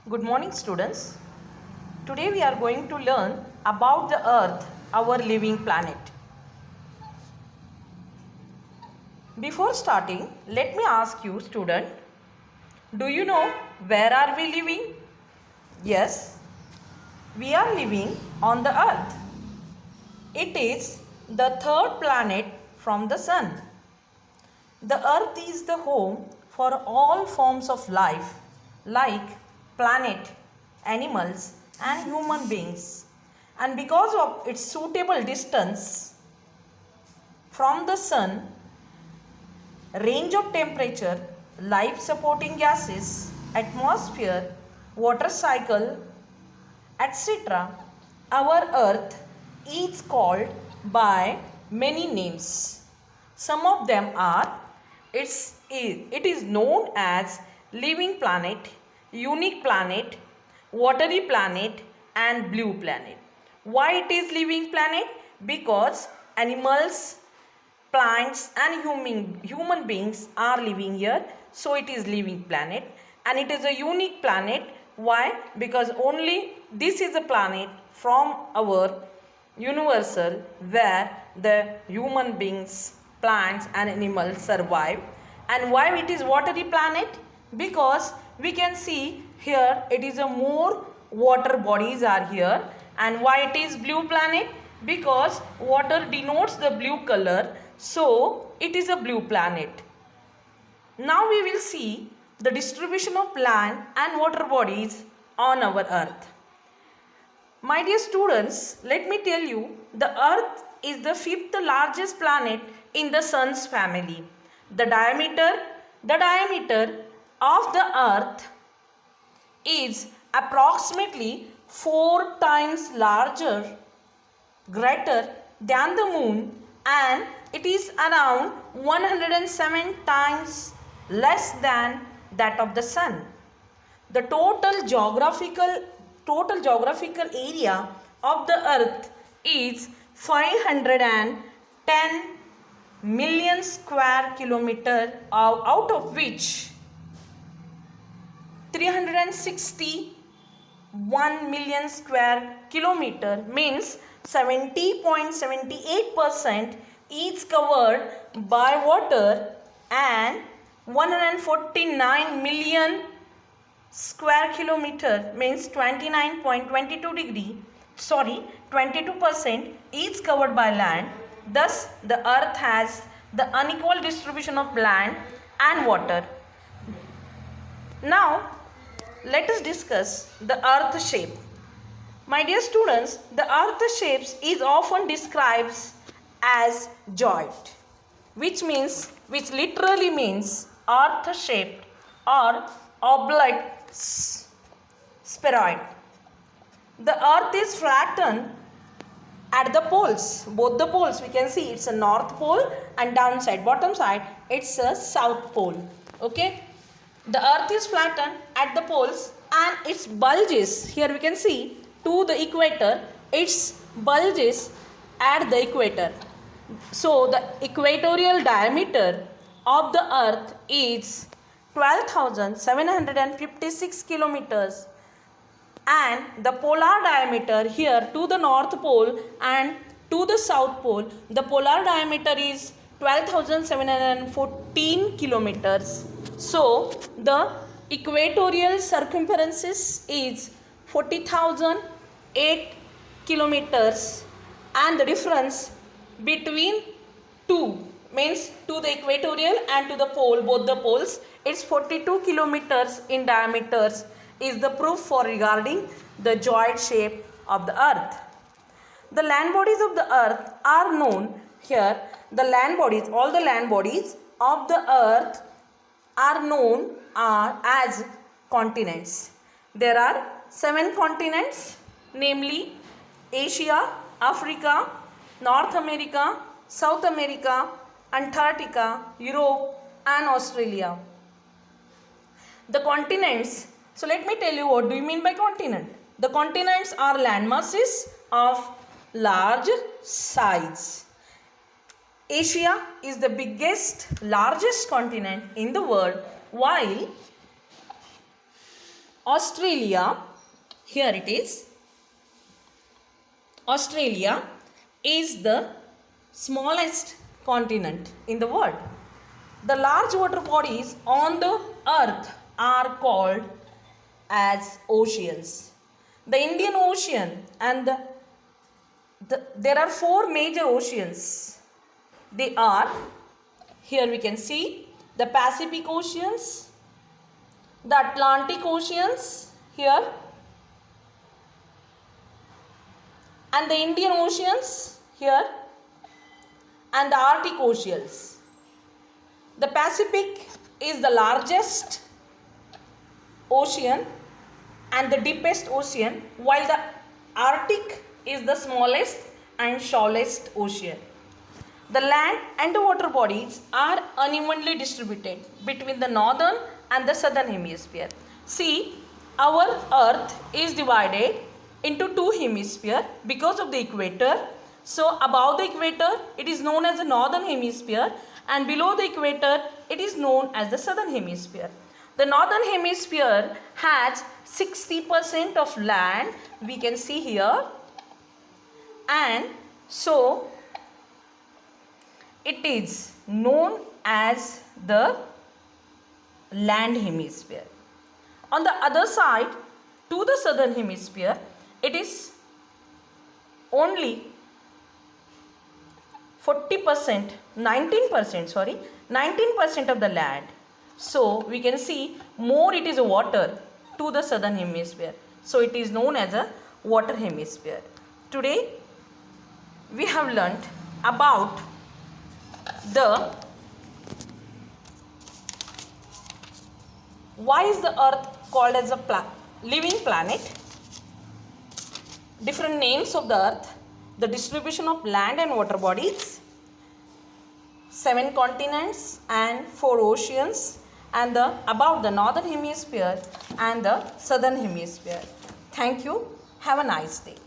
Good morning, students. Today we are going to learn about the Earth, our living planet. Before starting, let me ask you, student, do you know where are we living? Yes, we are living on the Earth. It is the third planet from the Sun. The Earth is the home for all forms of life like planet, animals and human beings. And because of its suitable distance from the Sun, range of temperature, life supporting gases, atmosphere, water cycle, etc., our Earth is called by many names. Some of them are it is known as living planet, unique planet, watery planet and blue planet. Why it is living planet? Because animals, plants and human beings are living here, so it is living planet. And it is a unique planet. Why? Because only this is a planet from our universal where the human beings, plants and animals survive. And why it is watery planet? Because we can see here it is a more water bodies are here. And why it is blue planet? Because water denotes the blue color, so it is a blue planet. Now we will see the distribution of land and water bodies on our Earth. My dear students, let me tell you, the Earth is the fifth largest planet in the Sun's family. The diameter of the Earth is approximately 4 times greater than the Moon, and it is around 107 times less than that of the Sun. The total geographical area of the Earth is 510 million square kilometer, out of which 361 million square kilometer, means 70.78% is covered by water, and 149 million square kilometer, means 22% is covered by land. Thus the Earth has the unequal distribution of land and water. Now let us discuss the Earth shape. My dear students, the Earth shapes is often described as joint, which literally means earth shaped or oblate spheroid. The Earth is flattened at the poles, both the poles. We can see it's a north pole, and bottom side it's a south pole. Okay, the Earth is flattened at the poles and its bulges, here we can see, to the equator. Its bulges at the equator. So the equatorial diameter of the Earth is 12,756 kilometers, and the polar diameter here to the north pole and to the south pole, the polar diameter is 12,714 kilometers. So the equatorial circumference is 40,008 kilometers, and the difference between two, means to the equatorial and to the pole, both the poles, it's 42 kilometers in diameters, is the proof for regarding the joint shape of the Earth. The land bodies of the Earth are known here. All the land bodies of the Earth are known as continents. There are 7 continents, namely Asia, Africa, North America, South America, Antarctica, Europe and Australia. The continents, so let me tell you what do you mean by continent. The continents are land masses of large size. Asia is the largest continent in the world, while Australia, here it is. Australia is the smallest continent in the world. The large water bodies on the earth are called as oceans. The Indian Ocean and there are four major oceans. They are, here we can see, the Pacific Oceans, the Atlantic Oceans here, and the Indian Oceans here, and the Arctic Oceans. The Pacific is the largest ocean and the deepest ocean, while the Arctic is the smallest and shallowest ocean. The land and the water bodies are unevenly distributed between the northern and the southern hemisphere. See, our earth is divided into two hemispheres because of the equator. So above the equator it is known as the northern hemisphere, and below the equator it is known as the southern hemisphere. The northern hemisphere has 60% of land, we can see here, and so it is known as the land hemisphere. On the other side, to the southern hemisphere, it is only 19% of the land. So we can see more it is water to the southern hemisphere. So it is known as a water hemisphere. Today we have learnt about the why is the earth called as a living planet, different names of the earth, the distribution of land and water bodies, 7 continents and 4 oceans, and about the northern hemisphere and the southern hemisphere. Thank you. Have a nice day.